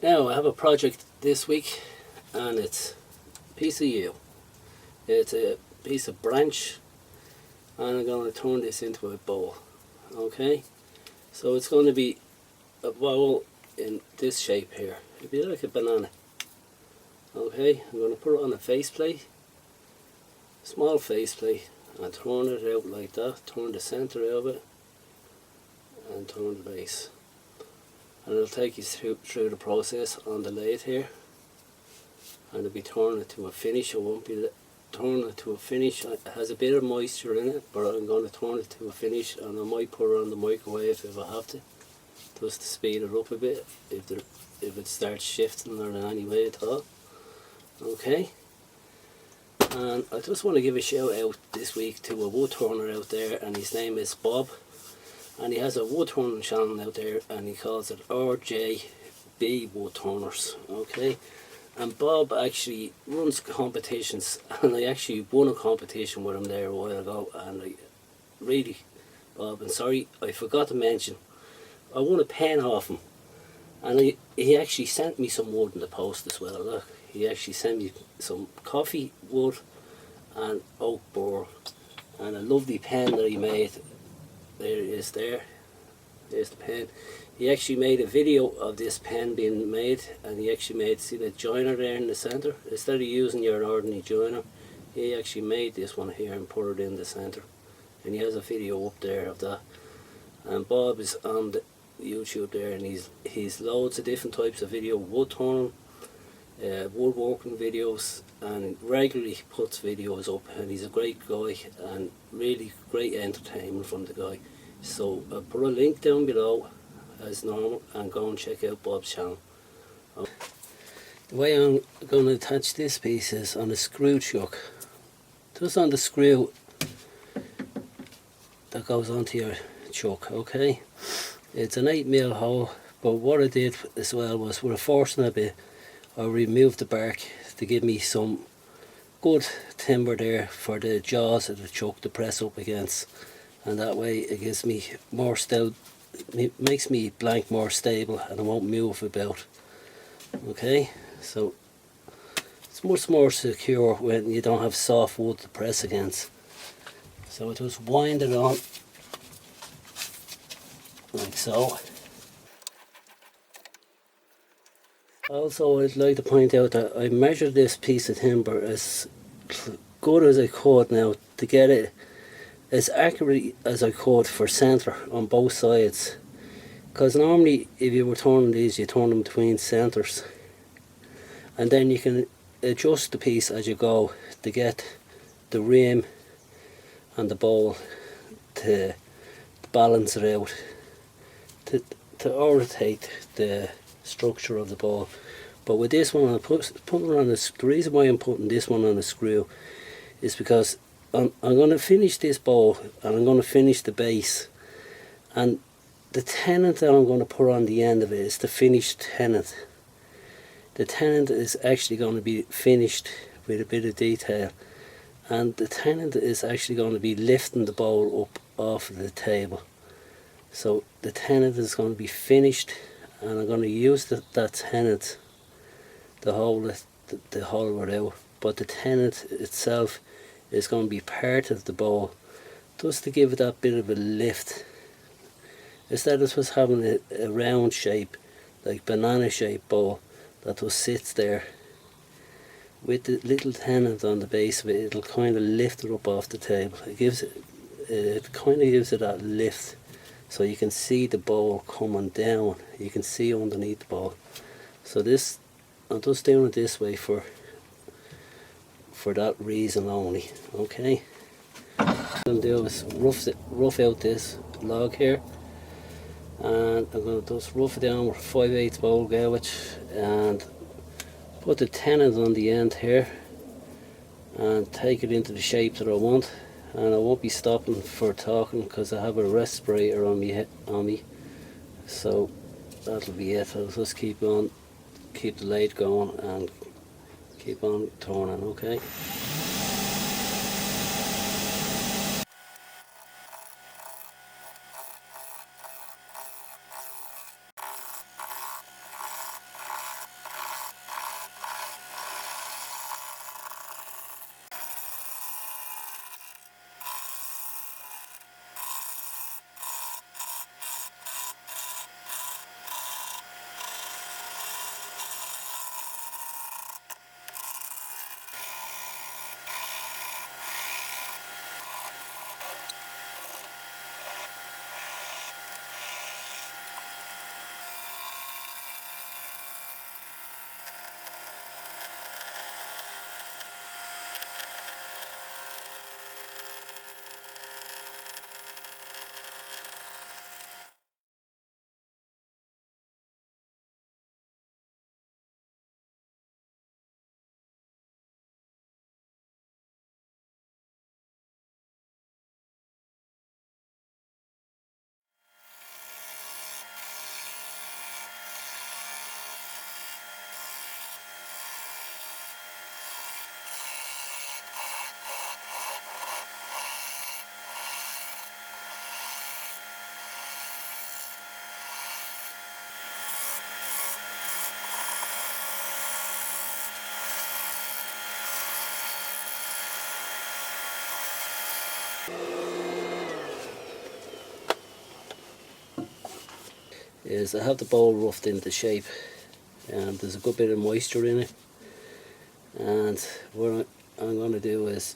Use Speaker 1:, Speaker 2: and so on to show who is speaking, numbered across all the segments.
Speaker 1: Now I have a project this week, and it's a piece of yew. It's a piece of branch, and I'm going to turn this into a bowl. Okay, so it's going to be a bowl in this shape here. It'd be like a banana. Okay, I'm going to put it on a faceplate, small faceplate, and turn it out like that. Turn the centre out of it, and turn the base. And it'll take you through the process on the lathe here, and it'll be turning it to a finish. It won't be turning it to a finish. It has a bit of moisture in it, but I'm going to turn it to a finish, and I might put it on the microwave if I have to, just to speed it up a bit if it starts shifting or in any way at all. Okay, and I just want to give a shout out this week to a wood turner out there, and his name is Bob. And he has a wood turning channel out there, and he calls it RJB Woodturners. Okay, and Bob actually runs competitions, and I actually won a competition with him there a while ago. And I really, Bob, and sorry I forgot to mention, I won a pen off him, and he actually sent me some wood in the post as well. Look, he actually sent me some coffee wood and oak burl, and a lovely pen that he made. There it is there. There's the pen. He actually made a video of this pen being made, and he actually made, see the joiner there in the centre? Instead of using your ordinary joiner, he actually made this one here and put it in the centre. And he has a video up there of that. And Bob is on the YouTube there, and he's loads of different types of video, wood turning, woodworking videos, and regularly puts videos up, and he's a great guy and really great entertainment from the guy. So I'll put a link down below as normal, and go and check out Bob's channel. The way I'm going to attach this piece is on a screw chuck, just on the screw that goes onto your chuck. Okay, it's an 8mm hole, but what I did as well was, with a forcing a bit, I removed the bark to give me some good timber there for the jaws of the chuck to press up against, and that way it gives me more stout, it makes me blank more stable, and I won't move about. Okay, so it's much more secure when you don't have soft wood to press against. So I just wind it on like so. Also, I'd like to point out that I measured this piece of timber as good as I could now to get it as accurate as I could for centre on both sides, because normally if you were turning these, you turn them between centres, and then you can adjust the piece as you go to get the rim and the bowl to balance it out, to orientate the structure of the bowl. But with this one, the reason why I'm putting this one on a screw is because I'm going to finish this bowl, and I'm going to finish the base, and the tenon that I'm going to put on the end of it is the finished tenon. The tenon is actually going to be finished with a bit of detail, and the tenon is actually going to be lifting the bowl up off of the table. So the tenon is going to be finished, and I'm going to use that tenon to hold it, to hold it out. But the tenon itself is going to be part of the bowl, just to give it that bit of a lift. Instead of just having a round shape, like banana shaped bowl that just sits there, with the little tenon on the base of it, it'll kind of lift it up off the table. It kind of gives it that lift, so you can see the bowl coming down. You can see underneath the bowl. So this, I'm just doing it this way for that reason only. Okay, what I'm going to do is rough out this log here, and I'm going to just rough it down with 5/8 bowl gouge, and put the tenon on the end here, and take it into the shape that I want. And I won't be stopping for talking because I have a respirator on me, so that'll be it. I'll just keep the lathe going and keep on turning. Okay. Is I have the bowl roughed into shape, and there's a good bit of moisture in it, and what I'm going to do is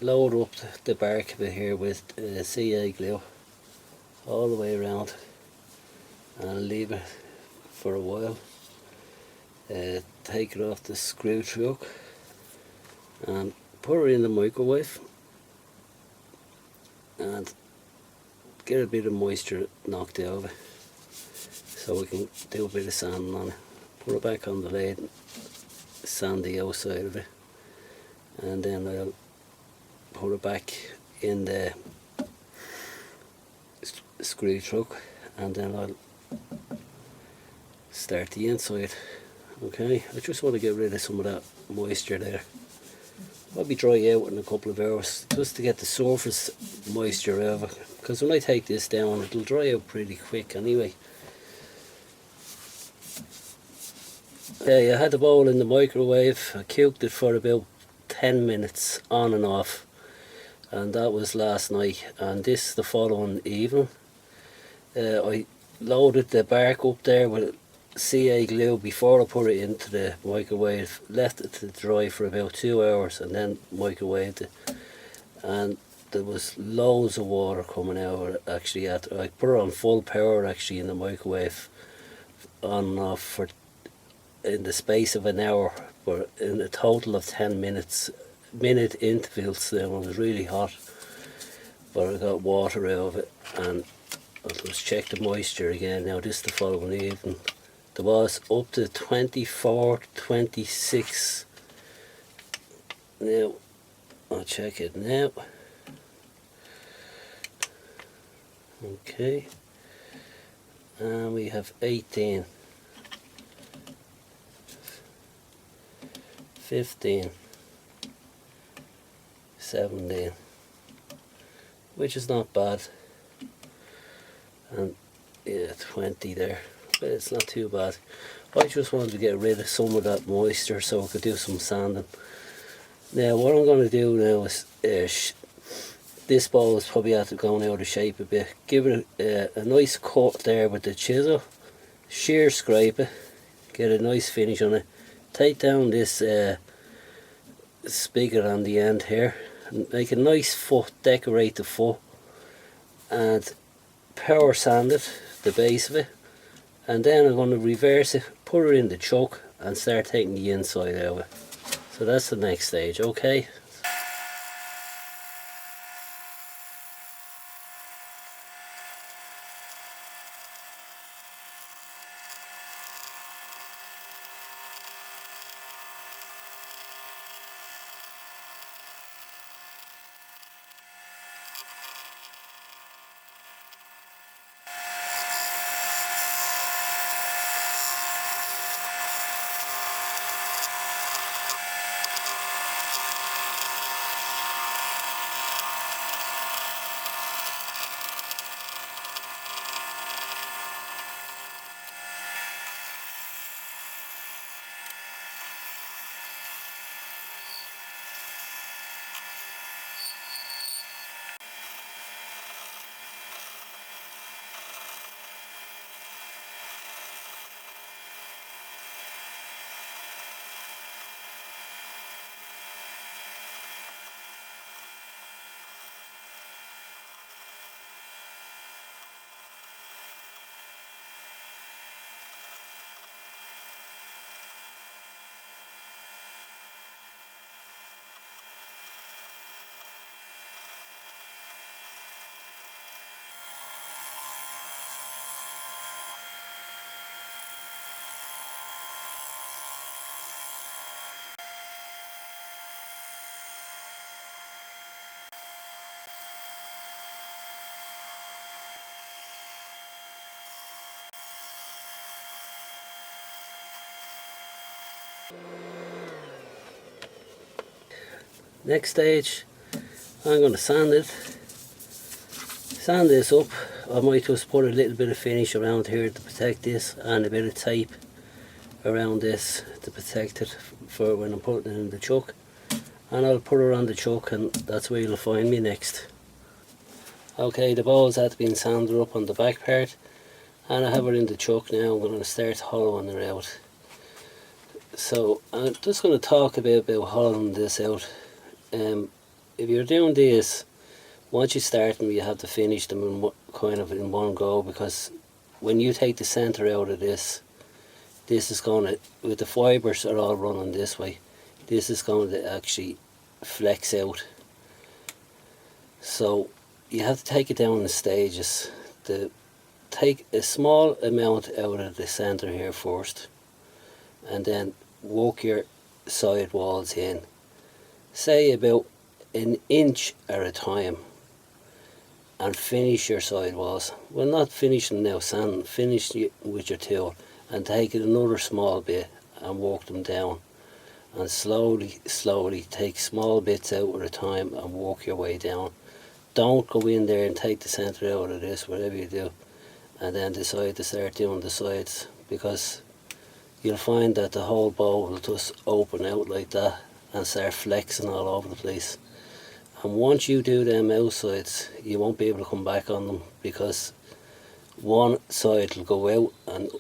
Speaker 1: load up the bark of it here with CA glue all the way around and leave it for a while. Take it off the screw truck and put it in the microwave and get a bit of moisture knocked out of it so we can do a bit of sanding on it. Put it back on the lathe and sand the outside of it, and then I'll put it back in the screw truck, and then I'll start the inside. Okay, I just want to get rid of some of that moisture there. I'll be dry out in a couple of hours just to get the surface moisture out of it, because when I take this down it'll dry out pretty quick anyway. Okay, I had the bowl in the microwave. I cooked it for about 10 minutes on and off, and that was last night, and this the following evening. I loaded the bark up there with CA glue before I put it into the microwave, left it to dry for about 2 hours and then microwaved it, and there was loads of water coming out of it actually. I put it on full power actually in the microwave on and off for in the space of an hour, but in a total of 10 minutes, minute intervals. Then it was really hot, but I got water out of it, and I'll just check the moisture again now. This the following evening, there was up to 24, 26. Now I'll check it now. Okay, and we have 18, 15, 17, which is not bad, and yeah, 20 there, but it's not too bad. I just wanted to get rid of some of that moisture so I could do some sanding. Now what I'm going to do now is this bowl is probably after going out of shape a bit. Give it a nice cut there with the chisel, shear scrape it, get a nice finish on it. Take down this spigot on the end here and make a nice foot, decorate the foot, and power sand it, the base of it, and then I'm going to reverse it, put it in the chuck and start taking the inside out of it. So that's the next stage, okay? Next stage, I'm going to sand it, sand this up. I might just put a little bit of finish around here to protect this, and a bit of tape around this to protect it for when I'm putting it in the chuck. And I'll put it on the chuck, and that's where you'll find me next. Okay, the bowls had been sanded up on the back part, and I have it in the chuck now. I'm going to start hollowing it out. So I'm just going to talk a bit about hollowing this out. If you're doing this, once you start them, you have to finish them in one go, because when you take the centre out of this is going to, with the fibres are all running this way, this is going to actually flex out. So you have to take it down in stages. Take a small amount out of the centre here first, and then work your side walls in, say about an inch at a time, and finish your side walls. Well, not finish them now sanding, finish with your tool, and take it another small bit and work them down, and slowly take small bits out at a time and work your way down. Don't go in there and take the centre out of this, whatever you do, and then decide to start doing the sides, because you'll find that the whole bowl will just open out like that and start flexing all over the place. And once you do them outsides, you won't be able to come back on them, because one side will go out and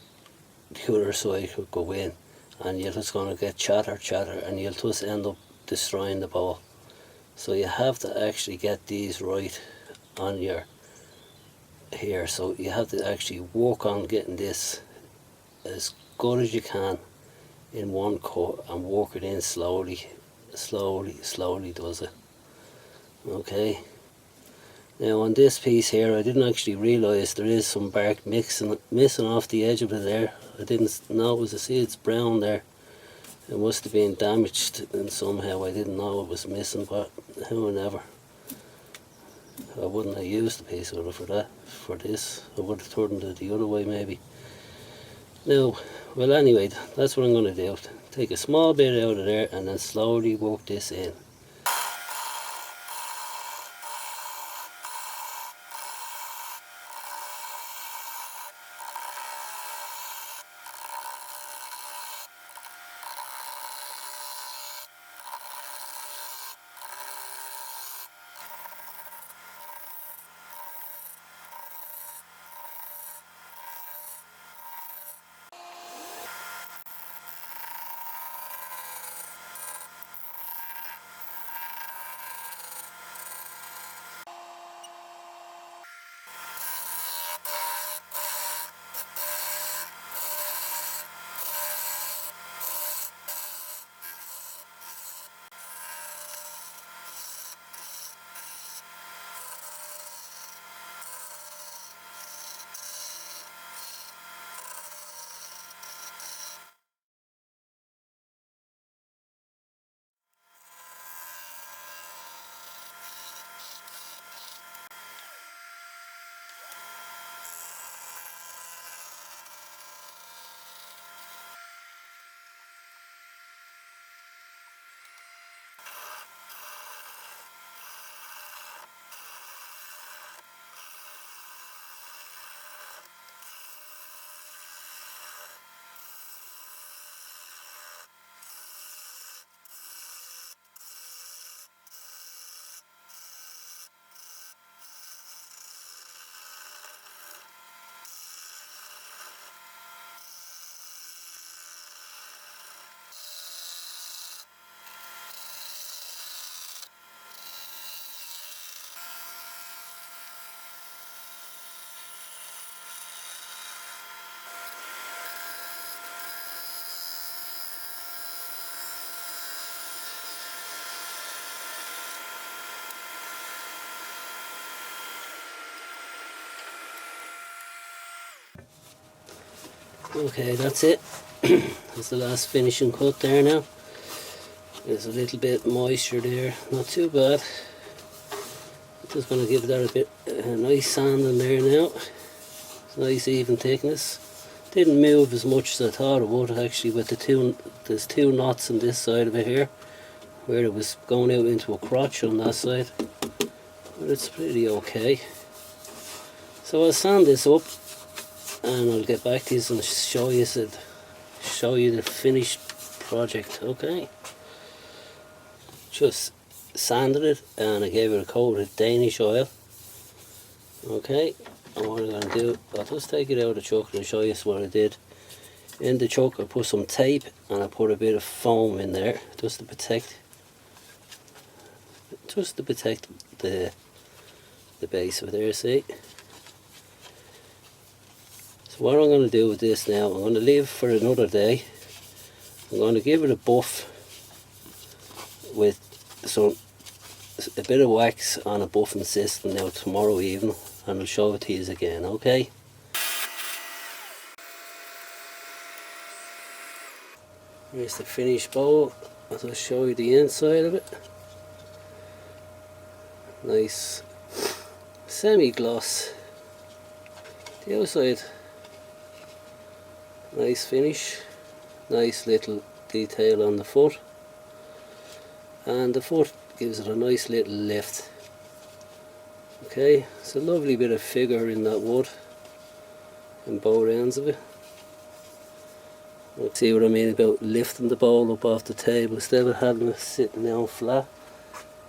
Speaker 1: the other side will go in, and you're just going to get chatter, and you'll just end up destroying the bowl. So you have to actually get these right on your here. So you have to actually work on getting this as good as you can in one cut, and work it in slowly does it. Okay. Now on this piece here, I didn't actually realise there is some bark missing off the edge of it there. I didn't notice. I see it's brown there. It must have been damaged and somehow. I didn't know it was missing, but however, I wouldn't have used the piece of it for this. I would have turned it the other way maybe. Now, well anyway, that's what I'm going to do. Take a small bit out of there and then slowly work this in. Okay, that's it. That's the last finishing cut there now. There's a little bit moisture there, not too bad. Just going to give that a nice sand in there now. Nice even thickness. Didn't move as much as I thought it would actually, with there's two knots on this side of it here, where it was going out into a crotch on that side. But it's pretty okay. So I'll sand this up and I'll get back to you and show you the finished project. Okay, just sanded it and I gave it a coat of Danish oil, Okay, and what I'm going to do, I'll just take it out of the chuck and show you what I did. In the chuck I put some tape and I put a bit of foam in there just to protect the base of it there, see. So what I'm going to do with this now, I'm going to leave it for another day. I'm going to give it a buff with a bit of wax on a buffing system now tomorrow evening, and I'll show it to you again, okay? Here's the finished bowl. I'll show you the inside of it. Nice semi-gloss. The outside, nice finish. Nice little detail on the foot. And the foot gives it a nice little lift. Okay, it's a lovely bit of figure in that wood in both ends of it. See what I mean about lifting the bowl up off the table instead of having it sitting down flat.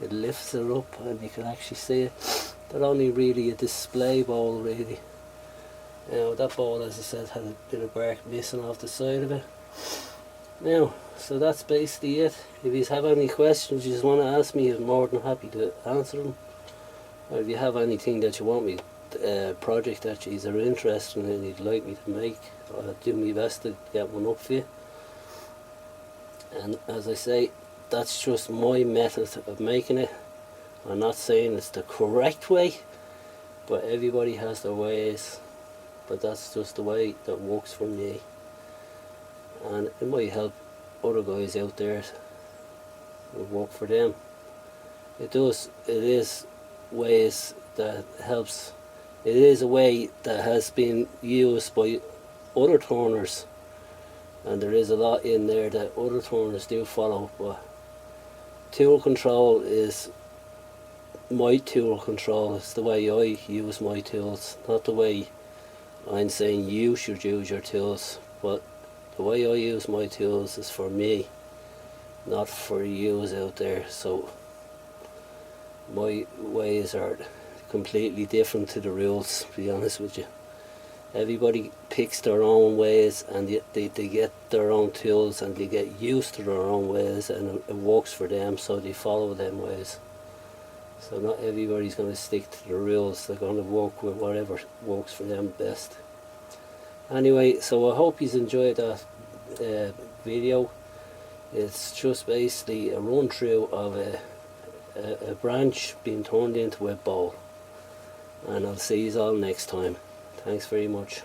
Speaker 1: It lifts it up and you can actually see it. They're only really a display bowl really. Now that bowl, as I said, had a bit of bark missing off the side of it. Now, so that's basically it. If you have any questions you just want to ask me, I'm more than happy to answer them. Or if you have anything that you want me, project that you are interested in and you'd like me to make, I'll do my best to get one up for you. And as I say, that's just my method of making it. I'm not saying it's the correct way, but everybody has their ways. But that's just the way that works for me. And it might help other guys out there. It will work for them. It does. It is ways that helps. It is a way that has been used by other turners, and there is a lot in there that other turners do follow. But tool control is my tool control. It's the way I use my tools, not the way I'm saying you should use your tools. But the way I use my tools is for me, not for yous out there. So my ways are completely different to the rules, to be honest with you. Everybody picks their own ways, and they get their own tools and they get used to their own ways, and it works for them, so they follow them ways. So not everybody's going to stick to the rules. They're going to work with whatever works for them best. Anyway, so I hope you enjoyed that video. It's just basically a run through of a branch being turned into a bowl. And I'll see you all next time. Thanks very much.